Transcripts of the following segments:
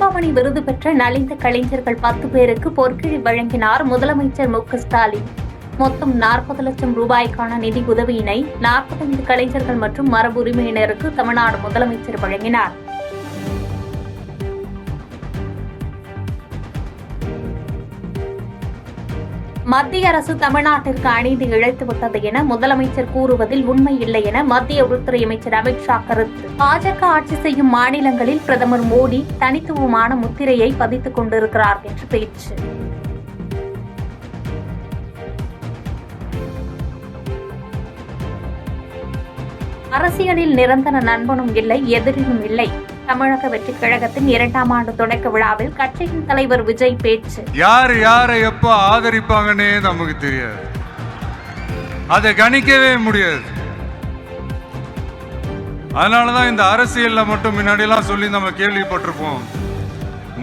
அன்புமணி விருது பெற்ற நலிந்த கலைஞர்கள் 10 பேருக்கு பொற்கிழி வழங்கினார் முதலமைச்சர் மு.க.ஸ்டாலின். மொத்தம் 40 லட்சம் ரூபாய்க்கான நிதி உதவியினை 45 கலைஞர்கள் மற்றும் மரபுரிமையினருக்கு தமிழ்நாடு முதலமைச்சர் வழங்கினார். மத்திய அரசு தமிழ்நாட்டிற்கு அநீதி இழைத்துவிட்டது என முதலமைச்சர் கூறுவதில் உண்மை இல்லை என மத்திய உள்துறை அமைச்சர் அமித் ஷா கருத்து. பாஜக ஆட்சி செய்யும் மாநிலங்களில் பிரதமர் மோடி தனித்துவமான முத்திரையை பதித்துக் கொண்டிருக்கிறார் என்று பேச்சு. அரசியலில் நிரந்தர நண்பனும் இல்லை, எதிரியும் இல்லை. தமிழக வெற்றி கழகத்தின் 2ஆம் ஆண்டு தொடக்க விழாவில் கட்சியின் தலைவர் விஜய் பேச்சு. யாரை எப்ப ஆதரிப்பாங்கன்னே நமக்கு தெரியாது, அதை கணிக்கவே முடியாது. அதனாலதான் இந்த அரசியல்ல மட்டும் முன்னாடி எல்லாம் சொல்லி நம்ம கேள்விப்பட்டிருப்போம்,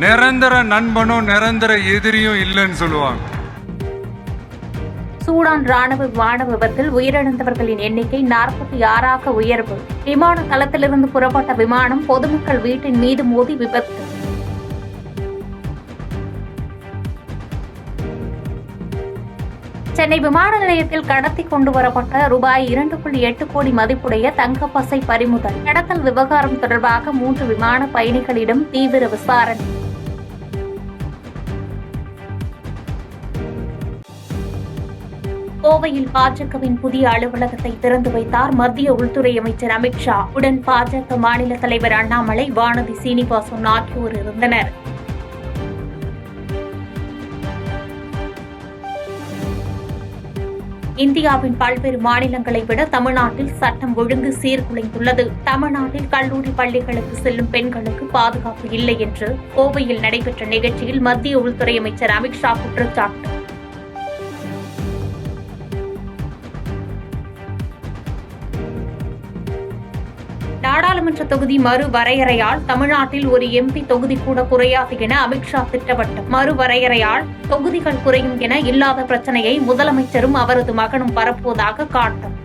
நிரந்தர நண்பனும் நிரந்தர எதிரியும் இல்லைன்னு சொல்லுவாங்க. சூடான் ராணுவ விமான விபத்தில் உயிரிழந்தவர்களின் எண்ணிக்கை 46ஆக உயர்வு. விமான தளத்திலிருந்து புறப்பட்ட விமானம் பொதுமக்கள் வீட்டின் மீது மோதி விபத்து. சென்னை விமான நிலையத்தில் கடத்தி கொண்டு வரப்பட்ட ரூபாய் 2.8 கோடி மதிப்புடைய தங்கப்பசை பறிமுதல். கடத்தல் விவகாரம் தொடர்பாக 3 விமான பயணிகளிடம் தீவிர விசாரணை. கோவையில் பாஜகவின் புதிய அலுவலகத்தை திறந்து வைத்தார் மத்திய உள்துறை அமைச்சர் அமித் ஷா. உடன் பாஜக மாநில தலைவர் அண்ணாமலை, வானதி சீனிவாசன் ஆகியோர் இருந்தனர். இந்தியாவின் பல்வேறு மாநிலங்களை விட தமிழ்நாட்டில் சட்டம் ஒழுங்கு சீர்குலைந்துள்ளது. தமிழ்நாட்டில் கல்லூரி பள்ளிகளுக்கு செல்லும் பெண்களுக்கு பாதுகாப்பு இல்லை என்று கோவையில் நடைபெற்ற நிகழ்ச்சியில் மத்திய உள்துறை அமைச்சர் அமித் ஷா குற்றச்சாட்டு. நாடாளுமன்ற தொகுதி மறுவரையறையால் தமிழ்நாட்டில் ஒரு எம்பி தொகுதி கூட குறையாது என அமித்ஷா திட்டவட்டம். மறுவரையறையால் தொகுதிகள் குறையும் என இல்லாத பிரச்சனையை முதலமைச்சரும் அவரது மகனும் பரப்புவதாக காட்டம்.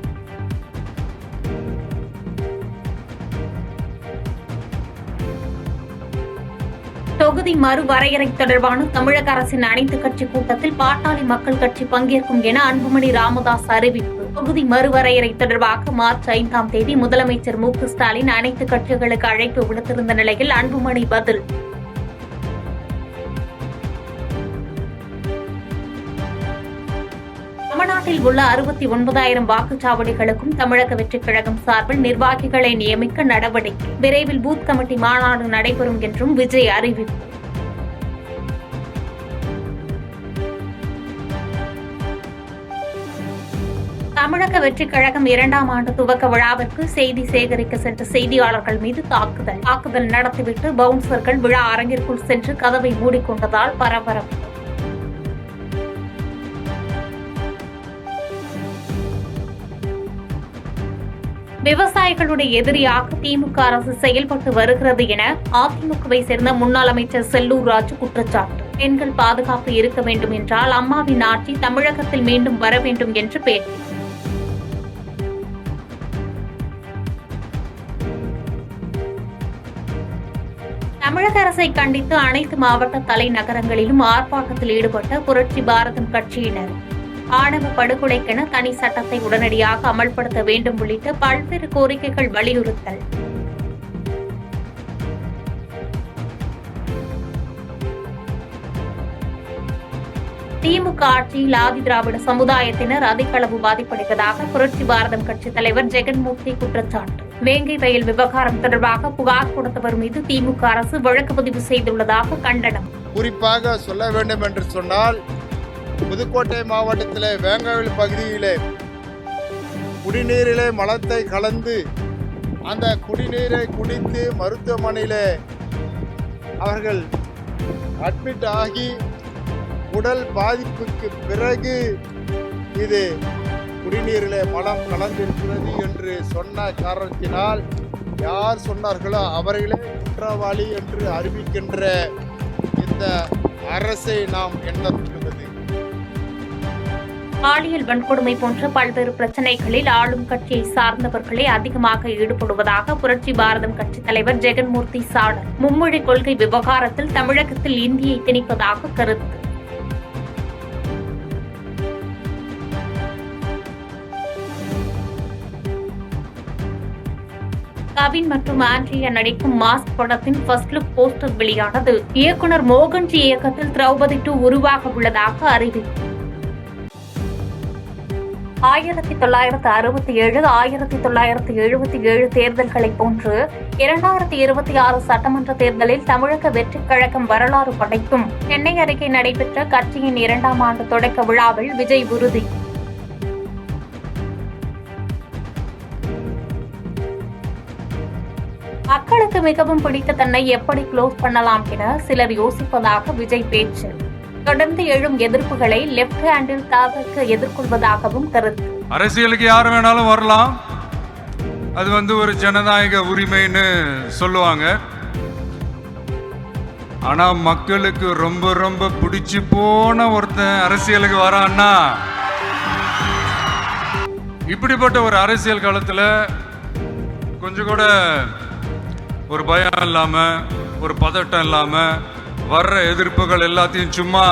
தொகுதி மறுவரையறை தொடர்பான தமிழக அரசின் அனைத்து கட்சி கூட்டத்தில் பாட்டாளி மக்கள் கட்சி பங்கேற்கும் என அன்புமணி ராமதாஸ் அறிவிப்பு. தொகுதி மறுவரையறை தொடர்பாக மார்ச் 5ஆம் தேதி முதலமைச்சர் மு.க.ஸ்டாலின் அனைத்து கட்சிகளுக்கு அழைப்பு விடுத்திருந்த நிலையில் அன்புமணி பதில். தமிழ்நாட்டில் உள்ள 69,000 வாக்குச்சாவடிகளுக்கும் தமிழக வெற்றிக் கழகம் சார்பில் நிர்வாகிகளை நியமிக்க நடவடிக்கை. விரைவில் பூத் கமிட்டி மாநாடு நடைபெறும் என்றும் விஜய் அறிவிப்பு. தமிழக வெற்றிக் கழகம் 2ஆம் ஆண்டு துவக்க விழாவிற்கு செய்தி சேகரிக்க சென்ற செய்தியாளர்கள் மீது தாக்குதல் நடத்திவிட்டு பவுன்சர்கள் விழா அரங்கிற்குள் சென்று கதவை மூடிக்கொண்டதால் பரபரப்பு. விவசாயிகளுடைய எதிரியாக திமுக அரசு செயல்பட்டு வருகிறது என அதிமுகவை சேர்ந்த முன்னாள் அமைச்சர் செல்லூர் ராஜு குற்றச்சாட்டு. பெண்கள் பாதுகாப்பு இருக்க வேண்டும் என்றால் அம்மாவின் ஆட்சி தமிழகத்தில் மீண்டும் வர வேண்டும் என்று பேட்டி. தமிழக அரசை கண்டித்து அனைத்து மாவட்ட தலைநகரங்களிலும் ஆர்ப்பாட்டத்தில் ஈடுபட்ட புரட்சி பாரதம் கட்சியினர். ஆணவ படுகொலைக்கென தனி சட்டத்தை உடனடியாக அமல்படுத்த வேண்டும் உள்ளிட்ட பல்வேறு கோரிக்கைகள் வலியுறுத்தல். திமுக ஆட்சியில் ஆதி திராவிட சமுதாயத்தினர் அதிக அளவு பாதிப்படைவதாக புரட்சி பாரதம் கட்சி தலைவர் ஜெகன்மோகன் குற்றச்சாட்டு. வேங்கை வயல் விவகாரம் தொடர்பாக புகார் கொடுத்தவர் மீது திமுக அரசு வழக்கு பதிவு செய்துள்ளதாக கண்டனம். குறிப்பாக சொல்ல வேண்டும் என்று சொன்னால், புதுக்கோட்டை மாவட்டத்திலே வேங்கவயல் பகுதியிலே குடிநீரிலே மலத்தை கலந்து அந்த குடிநீரை குடித்து மருத்துவமனையிலே அவர்கள் அட்மிட் ஆகி உடல் பாதிப்புக்கு பிறகு இது குடிநீரிலே மலம் கலந்திருக்கிறது என்று சொன்ன காரணத்தினால் யார் சொன்னார்களோ அவர்களே குற்றவாளி என்று அறிவிக்கின்ற இந்த அரசை நாம் எண்ண பாலியல் வன்கொடுமை போன்ற பல்வேறு பிரச்சினைகளில் ஆளும் கட்சியை சார்ந்தவர்களே அதிகமாக ஈடுபடுவதாக புரட்சி பாரதம் கட்சித் தலைவர் ஜெகன்மூர்த்தி சாடர் மும்மொழி கொள்கை விவகாரத்தில் தமிழகத்தில் இந்தியை திணிப்பதாக கருத்து. கவின் மற்றும் ஆண்ட்ரியா நடிக்கும் மாஸ்க் படத்தின் ஃபர்ஸ்ட் லுக் போஸ்டர் வெளியானது. இயக்குனர் மோகன்ஜி இயக்கத்தில் திரௌபதி 2 உருவாக உள்ளதாக அறிவிப்பு. 1967, 1977 தேர்தல்களை போன்று 2026 சட்டமன்ற தேர்தலில் தமிழக வெற்றிக் கழகம் வரலாறு படைக்கும். சென்னை அருகே நடைபெற்ற கட்சியின் 2ஆம் ஆண்டு தொடக்க விழாவில் விஜய் உறுதி. மக்களுக்கு மிகவும் பிடித்த தன்னை எப்படி க்ளோஸ் பண்ணலாம் என சிலர் யோசிப்பதாக விஜய் பேச்சு. தொடர்ந்து எழும் எதிர்ப்புகளை லெப்ட் ஹேண்டில் தாவற்கு எதிர்கொள்வதாகவும் கருத்து. அரசியலுக்கு யார் வேணாலும் வரலாம், அது ஒரு ஜனநாயக உரிமைன்னு சொல்லுவாங்க. ஆனா மக்களுக்கு ரொம்ப ரொம்ப பிடிச்சு போன ஒருத்தன் அரசியலுக்கு வரான்னா, இப்படிப்பட்ட ஒரு அரசியல் காலத்துல கொஞ்சம் கூட ஒரு பயம் இல்லாம, ஒரு பதட்டம் இல்லாம வர்ற எதிர்ப்புகள் எல்லாத்தையும் சும்மா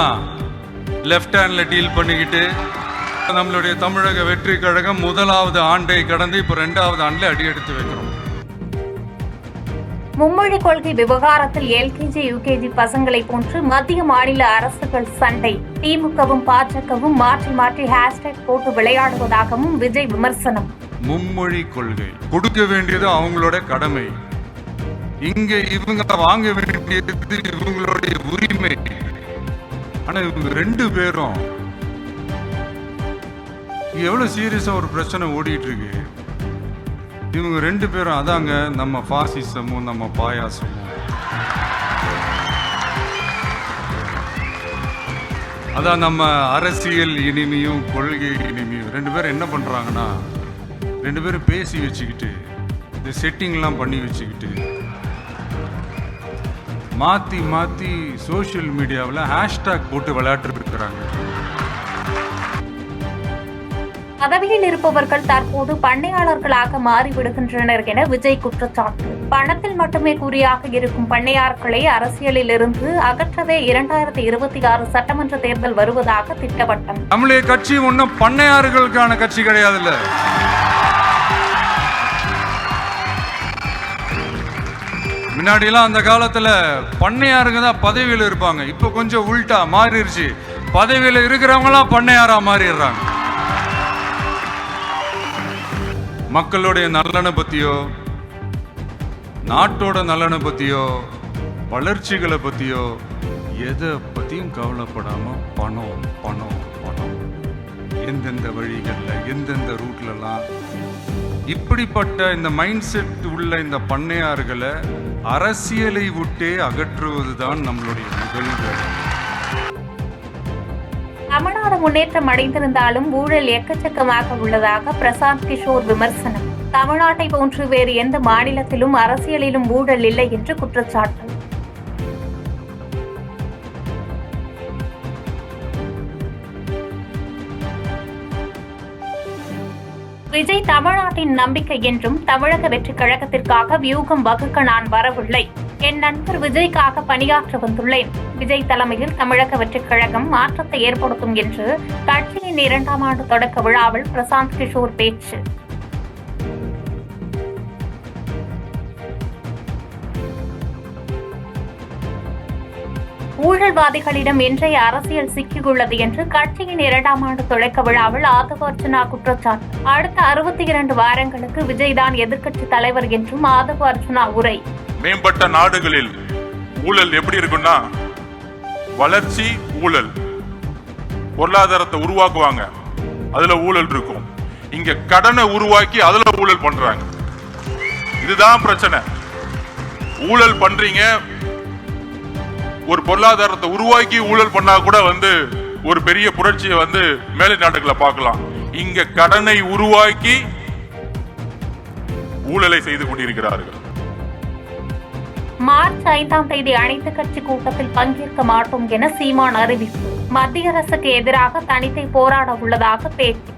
லெஃப்ட் ஹேண்ட்ல டீல் பண்ணிக்கிட்டு நம்மளுடைய தமிழக வெற்றி கழகம் 1வது ஆண்டை கடந்து இப்ப 2வது ஆண்டுல அடி எடுத்து வைக்கிறோம். மும்மொழி கொள்கை விவகாரத்தில் எல்கேஜி யுகேஜி பசங்களை போன்று மத்திய மாநில அரசுகள் சண்டை. திமுகவும் பாஜகவும் மாற்றி மாற்றி ஹேஷ்டேக் போட்டு விளையாடுவதாகவும் விஜய் விமர்சனம். மும்மொழி கொள்கை கொடுக்க வேண்டியது அவங்களோட கடமை, இங்க இவங்க வாங்க வேண்டியது இவங்களுடைய உரிமை. ஆனா இவங்க 2 பேரும் எவ்வளவு சீரியஸா ஒரு பிரச்சனை ஓடிட்டு இருக்கு. இவங்க 2 பேரும் அதாங்க நம்ம பாசிசமும் நம்ம பாயாசமும். அதான் நம்ம அரசியல் இனிமையும் கொள்கை இனிமையும். 2 பேரும் என்ன பண்றாங்கன்னா, 2 பேரும் பேசி வச்சுக்கிட்டு இந்த செட்டிங்லாம் பண்ணி வச்சுக்கிட்டு மாத்தி மாத்தி சோசியல் மீடியாவில் ஹேஷ்டாக் போட்டு விளையாட்டு இருக்கிறாங்க. பதவியில் இருப்பவர்கள் தற்போது பண்ணையாளர்களாக மாறிவிடுகின்றனர் என விஜய் குற்றச்சாட்டு. பணத்தில் மட்டுமே குறியாக இருக்கும் பண்ணையாளர்களை அரசியலில் இருந்து அகற்றவே 2026 சட்டமன்ற தேர்தல் வருவதாக திட்டவட்டம். நம்மளுடைய கட்சி ஒன்றும் பண்ணையாளர்களுக்கான கட்சி கிடையாதுல்ல. முன்னாடிலாம் அந்த காலத்துல பண்ணையாருங்க தான் பதவியில் இருப்பாங்க. இப்ப கொஞ்சம் உள்டா மாறிடுச்சு. பதவியில் இருக்கிறவங்களாம் பண்ணையாரா மாறிடுறாங்க. மக்களுடைய நலனை பத்தியோ, நாட்டோட நலனை பத்தியோ, வளர்ச்சிகளை பத்தியோ எதை பத்தியும் கவலைப்படாம பணம் பணம் பணம், எந்தெந்த வழிகள்ல எந்தெந்த ரூட்லலாம். இப்படிப்பட்ட இந்த மைண்ட் செட் உள்ள இந்த பண்ணையார்களை அரசியலை விட்டே அகற்றுவதுதான் நம்மளுடைய முதல் வேலை. தமிழ்நாடு முன்னேற்றம் அடைந்திருந்தாலும் ஊழல் எக்கச்சக்கமாக உள்ளதாக பிரசாந்த் கிஷோர் விமர்சனம். தமிழ்நாட்டை போன்று வேறு எந்த மாநிலத்திலும் அரசியலிலும் ஊழல் இல்லை என்று குற்றச்சாட்டு. விஜய் தமிழ்நாட்டின் நம்பிக்கை என்றும் தமிழக வெற்றி கழகத்திற்காக வியூகம் வகுக்க நான் வரவில்லை. என் நண்பர் விஜய்க்காக பணியாற்ற வந்துள்ளேன். விஜய் தலைமையில் தமிழக வெற்றிக் கழகம் மாற்றத்தை ஏற்படுத்தும் என்று கட்சியின் 2ஆம் ஆண்டு தொடக்க விழாவில் பிரசாந்த் கிஷோர் பேச்சு. ஊழல்வாதிகளிடம் இன்றைய அரசியல் சிக்கியுள்ளது என்று கட்சியின் 2ஆம் ஆண்டு தொடக்க விழாவில் ஆதவ அர்ச்சனா குற்றச்சாட்டு. அடுத்த 62 வாரங்களுக்கு விஜய் தான் எதிர்க்கட்சி தலைவர் என்றும் ஆதவ அர்ச்சனா உரை. மேம்பட்ட நாடுகளில் ஊழல் எப்படி இருக்குன்னா, வளர்ச்சி ஊழல், பொருளாதாரத்தை உருவாக்குவாங்க, அதுல ஊழல் இருக்கும். இங்க கடனை உருவாக்கி அதுல ஊழல் பண்றாங்க. இதுதான் பிரச்சனை. ஊழல் பண்றீங்க, ஒரு பொருளாதாரத்தை உருவாக்கி ஊழல் பண்ணா கூட ஒரு பெரிய புரட்சியை மேலை நாடுகளை பார்க்கலாம். இங்க கடனை உருவாக்கி ஊழலை செய்து கொண்டிருக்கிறார்கள். மார்ச் 5ஆம் தேதி அனைத்துக் கட்சி கூட்டத்தில் பங்கேற்க மாட்டோம் என சீமான் அறிவிப்பு. மத்திய அரசுக்கு எதிராக தனித்தே போராட உள்ளதாக பேட்டி.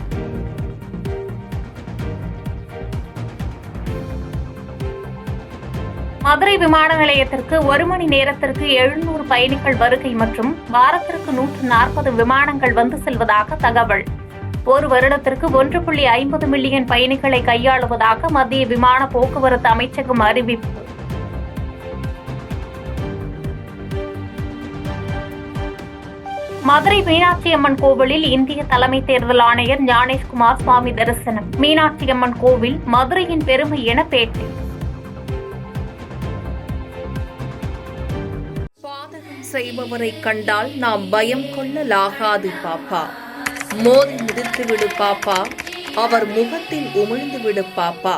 மதுரை விமான நிலையத்திற்கு 1 மணி நேரத்திற்கு 700 பயணிகள் வருகை மற்றும் வாரத்திற்கு 140 விமானங்கள் வந்து செல்வதாக தகவல். ஒரு வருடத்திற்கு 1.50 மில்லியன் பயணிகளை கையாளுவதாக மத்திய விமான போக்குவரத்து அமைச்சகம் அறிவிப்பு. மதுரை மீனாட்சி அம்மன் கோவிலில் இந்திய தலைமை தேர்தல் ஆணையர் ஞானேஷ்குமார் சுவாமி தரிசனம். மீனாட்சி அம்மன் கோவில் மதுரையின் பெருமை என பேட்டி. பாதகம் செய்பவரை கண்டால் நாம் பயம் கொள்ளலாகாது பாப்பா. மோதி மிதித்துவிடு பாப்பா, அவர் முகத்தில் உமிழ்ந்துவிடு பாப்பா.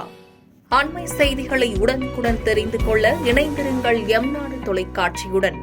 அண்மை செய்திகளை உடனுக்குடன் தெரிந்து கொள்ள இணைந்திருங்கள் எம் நாடு தொலைக்காட்சியுடன்.